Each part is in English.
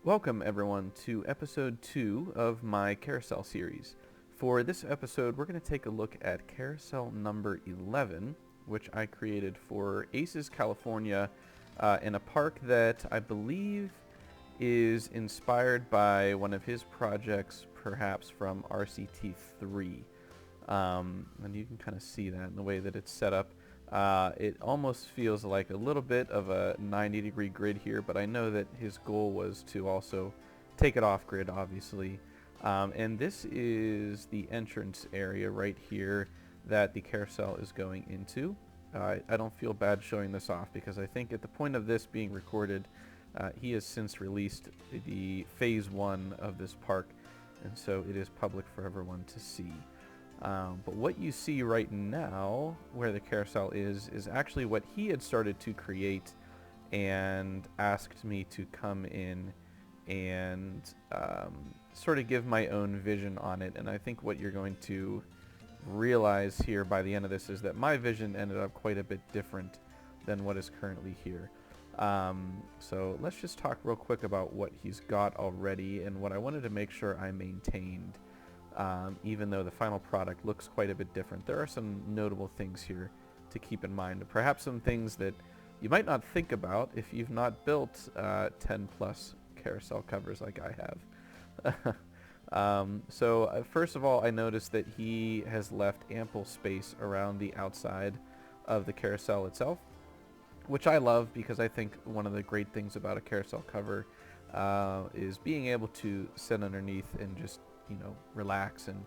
Welcome everyone to episode 2 of my Carousel series. For this episode, we're going to take a look at Carousel number 11, which I created for AcesCalifornia in a park that I believe is inspired by one of his projects, perhaps from RCT3. And you can kind of see that in the way that it's set up. It almost feels like a little bit of a 90-degree grid here, but I know that his goal was to also take it off grid, obviously. And this is the entrance area right here that the carousel is going into. I don't feel bad showing this off because I think at the point of this being recorded, he has since released the phase 1 of this park, and so it is public for everyone to see. But what you see right now, where the carousel is actually what he had started to create and asked me to come in and sort of give my own vision on it. And I think what you're going to realize here by the end of this is that my vision ended up quite a bit different than what is currently here. So let's just talk real quick about what he's got already and what I wanted to make sure I maintained. Even though the final product looks quite a bit different, there are some notable things here to keep in mind. Perhaps some things that you might not think about if you've not built 10 plus carousel covers like I have. So first of all, I noticed that he has left ample space around the outside of the carousel itself, which I love because I think one of the great things about a carousel cover is being able to sit underneath and just relax and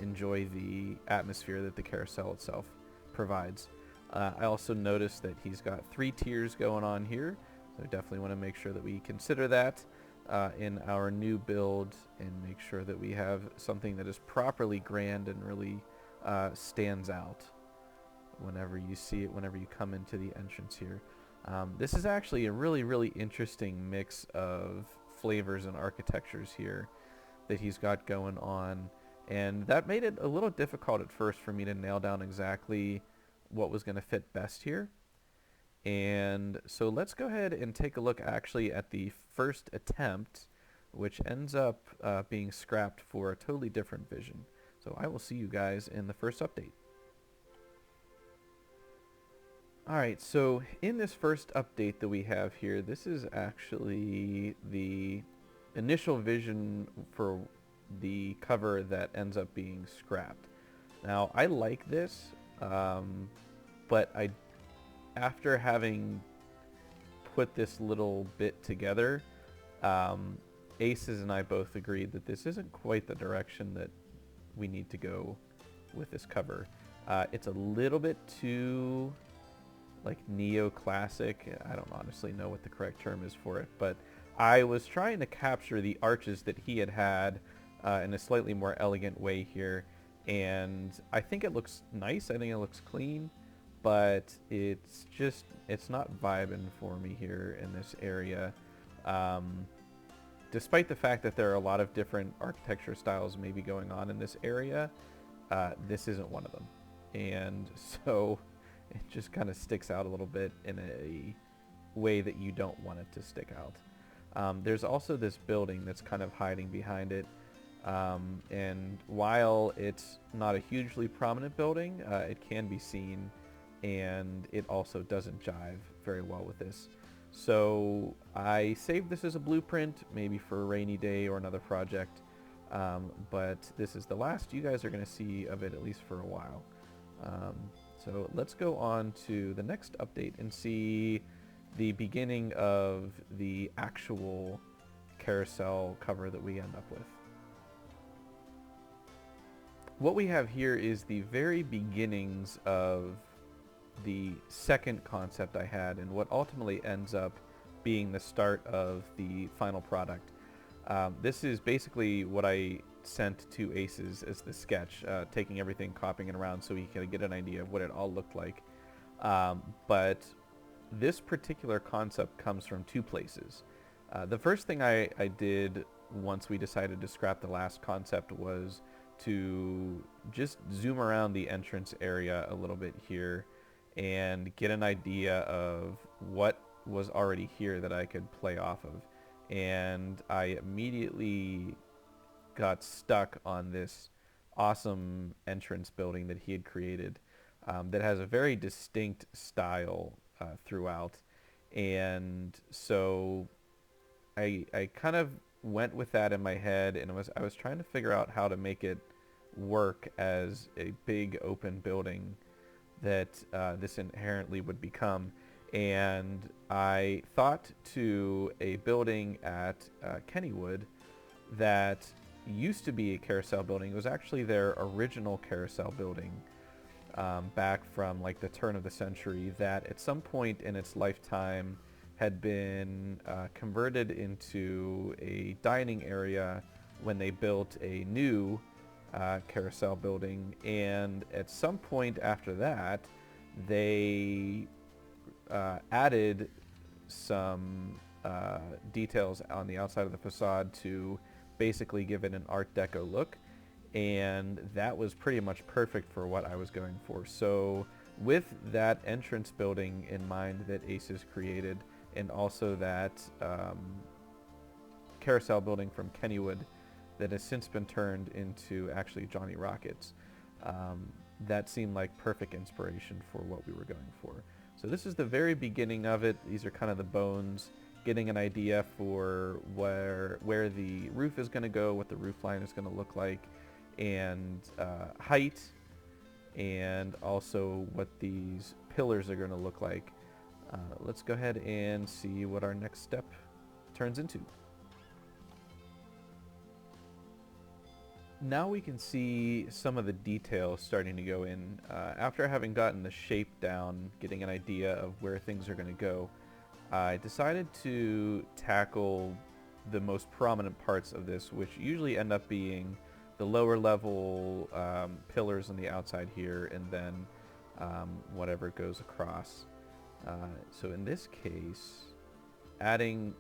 enjoy the atmosphere that the carousel itself provides. I also noticed that he's got 3 tiers going on here, so definitely want to make sure that we consider that in our new build and make sure that we have something that is properly grand and really stands out whenever you see it, whenever you come into the entrance here. This is actually a really interesting mix of flavors and architectures here that he's got going on, and that made it a little difficult at first for me to nail down exactly what was going to fit best here. And so let's go ahead and take a look actually at the first attempt, which ends up being scrapped for a totally different vision. So I will see you guys in the first update. Alright, so in this first update that we have here, this is actually the initial vision for the cover that ends up being scrapped. Now, I like this, but after having put this little bit together, Aces and I both agreed that this isn't quite the direction that we need to go with this cover. It's a little bit too like neoclassic. I don't honestly know what the correct term is for it, but I was trying to capture the arches that he had in a slightly more elegant way here, and I think it looks nice. I think it looks clean, but it's not vibing for me here in this area. Despite the fact that there are a lot of different architecture styles maybe going on in this area, this isn't one of them, and so it just kind of sticks out a little bit in a way that you don't want it to stick out. There's also this building that's kind of hiding behind it, and while it's not a hugely prominent building, it can be seen, and it also doesn't jive very well with this. So I saved this as a blueprint, maybe for a rainy day or another project, but this is the last you guys are going to see of it, at least for a while. So let's go on to the next update and see the beginning of the actual carousel cover that we end up with. What we have here is the very beginnings of the second concept I had and what ultimately ends up being the start of the final product. This is basically what I sent to Aces as the sketch, taking everything, copying it around so he could get an idea of what it all looked like. But this particular concept comes from 2 places. The first thing I did once we decided to scrap the last concept was to just zoom around the entrance area a little bit here and get an idea of what was already here that I could play off of. and I immediately got stuck on this awesome entrance building that he had created, that has a very distinct style throughout. And so I kind of went with that in my head, and I was trying to figure out how to make it work as a big open building that this inherently would become. And I thought to a building at Kennywood that used to be a Carousel building. It was actually their original Carousel building, back from like the turn of the century, that at some point in its lifetime had been converted into a dining area when they built a new Carousel building. And at some point after that, they added some details on the outside of the facade to basically give it an art deco look, and that was pretty much perfect for what I was going for. So with that entrance building in mind that Aces created, and also that Carousel building from Kennywood that has since been turned into actually Johnny Rockets, that seemed like perfect inspiration for what we were going for. So this is the very beginning of it. These are kind of the bones, getting an idea for where the roof is going to go, what the roof line is going to look like, and height, and also what these pillars are going to look like. Let's go ahead and see what our next step turns into. Now we can see some of the details starting to go in. After having gotten the shape down, getting an idea of where things are going to go, I decided to tackle the most prominent parts of this, which usually end up being the lower level pillars on the outside here, and then whatever goes across. So in this case, adding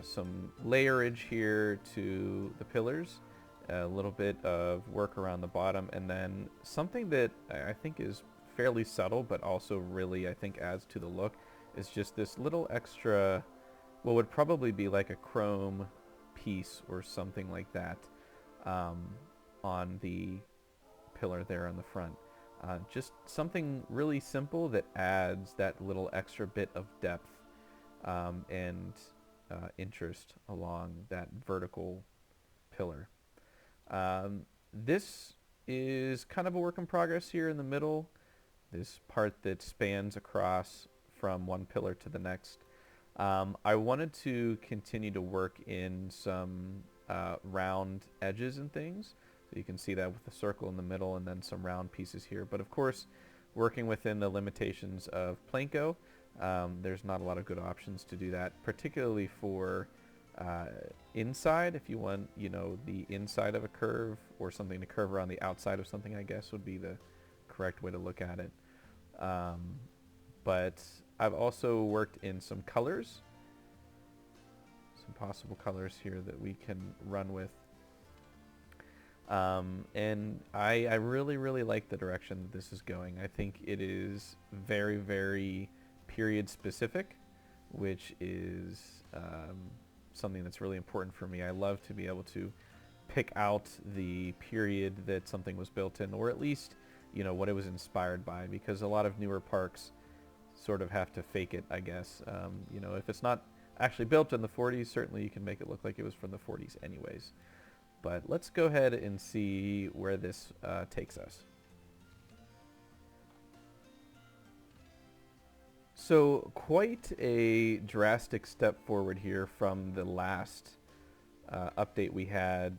some layerage here to the pillars, a little bit of work around the bottom, and then something that I think is fairly subtle but also really I think adds to the look is just this little extra, what would probably be like a chrome piece or something like that, on the pillar there on the front. Just something really simple that adds that little extra bit of depth and interest along that vertical pillar. This is kind of a work in progress here in the middle, this part that spans across from one pillar to the next. I wanted to continue to work in some round edges and things. So you can see that with the circle in the middle and then some round pieces here. But of course, working within the limitations of Planko, there's not a lot of good options to do that, particularly for inside. If you want, the inside of a curve or something to curve around the outside of something, I guess would be the correct way to look at it. But I've also worked in some colors, some possible colors here that we can run with. And I really like the direction that this is going. I think it is very, very period specific, which is something that's really important for me. I love to be able to pick out the period that something was built in, or at least, what it was inspired by, because a lot of newer parks sort of have to fake it, I guess. If it's not actually built in the 40s, certainly you can make it look like it was from the 40s anyways. But let's go ahead and see where this takes us. So quite a drastic step forward here from the last update we had.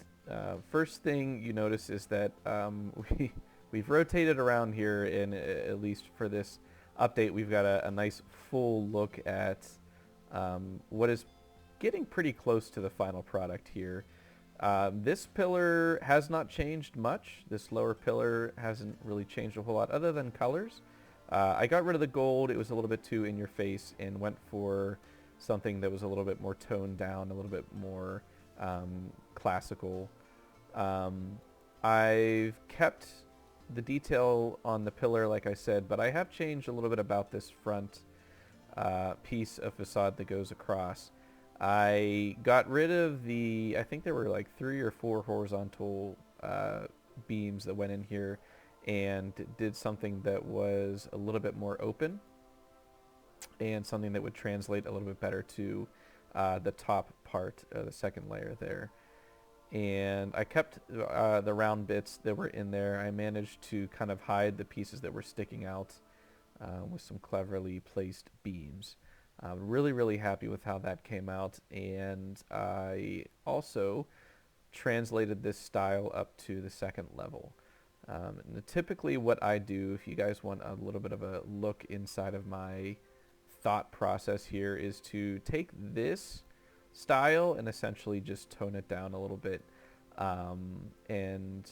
First thing you notice is that we've rotated around here, and at least for this update, we've got a nice full look at what is getting pretty close to the final product here. This pillar has not changed much. This lower pillar hasn't really changed a whole lot other than colors. I got rid of the gold. It was a little bit too in your face, and went for something that was a little bit more toned down, a little bit more classical. I've kept the detail on the pillar, like I said, but I have changed a little bit about this front piece of facade that goes across. I got rid of I think there were like 3 or 4 horizontal beams that went in here, and did something that was a little bit more open and something that would translate a little bit better to the top part, the second layer there. And I kept the round bits that were in there. I managed to kind of hide the pieces that were sticking out with some cleverly placed beams. Really, really happy with how that came out. And I also translated this style up to the second level. Typically what I do, if you guys want a little bit of a look inside of my thought process here, is to take this style and essentially just tone it down a little bit, and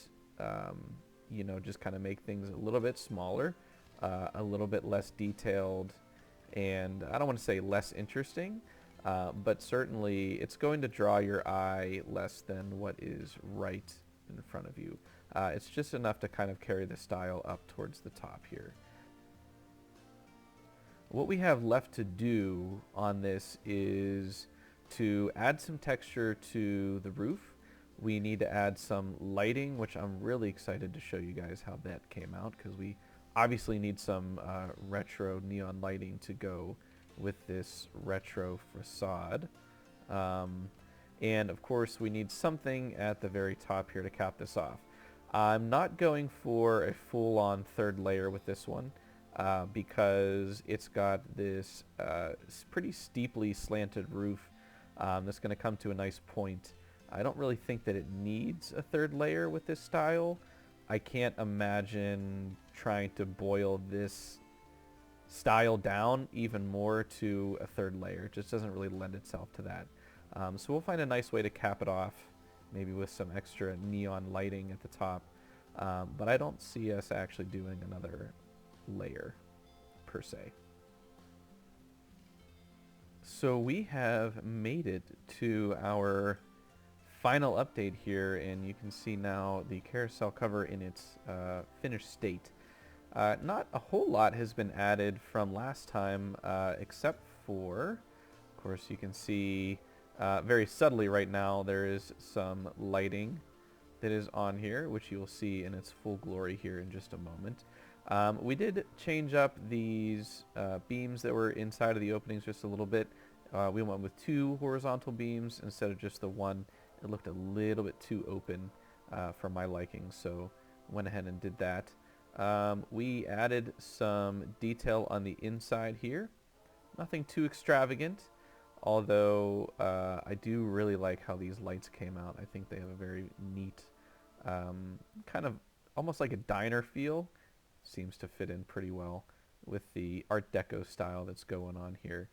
you know, just kind of make things a little bit smaller, a little bit less detailed, and I don't want to say less interesting, but certainly it's going to draw your eye less than what is right in front of you. It's just enough to kind of carry the style up towards the top here. What we have left to do on this is to add some texture to the roof. We need to add some lighting, which I'm really excited to show you guys how that came out, because we obviously need some retro neon lighting to go with this retro facade. And of course we need something at the very top here to cap this off. I'm not going for a full-on third layer with this one, because it's got this pretty steeply slanted roof that's going to come to a nice point. I don't really think that it needs a third layer with this style. I can't imagine trying to boil this style down even more to a third layer. It just doesn't really lend itself to that. So we'll find a nice way to cap it off, maybe with some extra neon lighting at the top. But I don't see us actually doing another layer per se. So we have made it to our final update here, and you can see now the carousel cover in its finished state. Not a whole lot has been added from last time, except for, of course, you can see very subtly right now there is some lighting that is on here, which you will see in its full glory here in just a moment. We did change up these beams that were inside of the openings just a little bit. We went with 2 horizontal beams instead of just the one. It looked a little bit too open for my liking, so went ahead and did that. We added some detail on the inside here. Nothing too extravagant, although I do really like how these lights came out. I think they have a very neat, kind of almost like a diner feel. Seems to fit in pretty well with the art deco style that's going on here.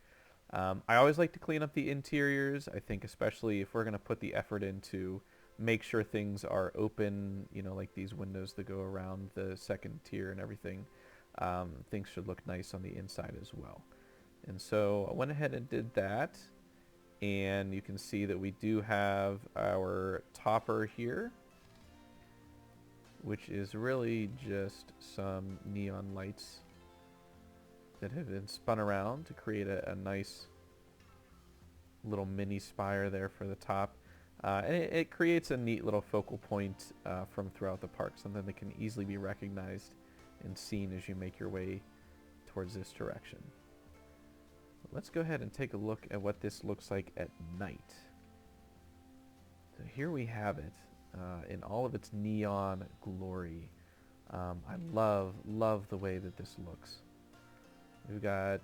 I always like to clean up the interiors. I think especially if we're going to put the effort into make sure things are open, you know, like these windows that go around the second tier and everything, things should look nice on the inside as well. And so I went ahead and did that, and you can see that we do have our topper here, which is really just some neon lights that have been spun around to create a nice little mini spire there for the top. And it creates a neat little focal point from throughout the park, something that can easily be recognized and seen as you make your way towards this direction. Let's go ahead and take a look at what this looks like at night. So here we have it in all of its neon glory. I love the way that this looks. We've got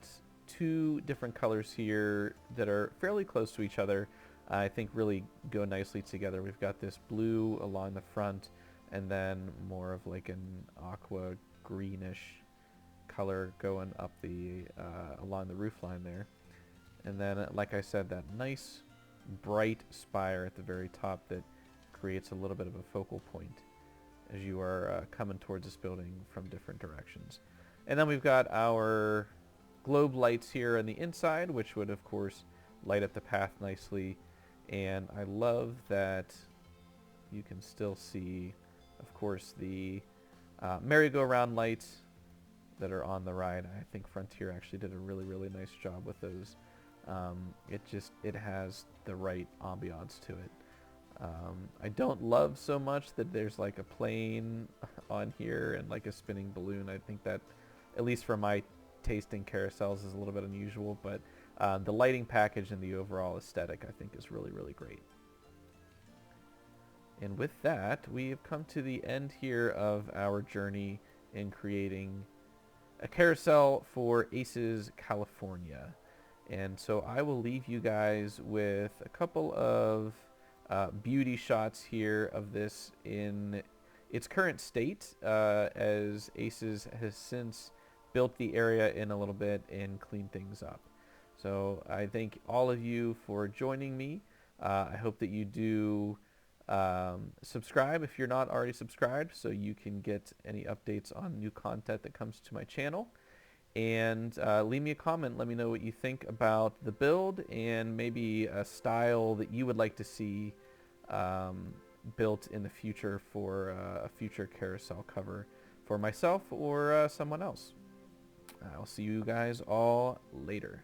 2 different colors here that are fairly close to each other. I think really go nicely together. We've got this blue along the front, and then more of like an aqua greenish color going up the along the roof line there. And then, like I said, that nice bright spire at the very top that creates a little bit of a focal point as you are coming towards this building from different directions. And then we've got our globe lights here on the inside, which would of course light up the path nicely. And I love that you can still see, of course, the merry-go-round lights that are on the ride. I think Frontier actually did a really nice job with those It has the right ambiance to it. I don't love so much that there's like a plane on here and like a spinning balloon. I think that, at least for my taste in carousels, is a little bit unusual, but the lighting package and the overall aesthetic I think is really, really great. And with that, we have come to the end here of our journey in creating a carousel for Aces California. And so I will leave you guys with a couple of beauty shots here of this in its current state, as Aces has since built the area in a little bit and cleaned things up. So I thank all of you for joining me. I hope that you do subscribe if you're not already subscribed, so you can get any updates on new content that comes to my channel. And leave me a comment. Let me know what you think about the build and maybe a style that you would like to see built in the future for a future carousel cover for myself or someone else. I'll see you guys all later.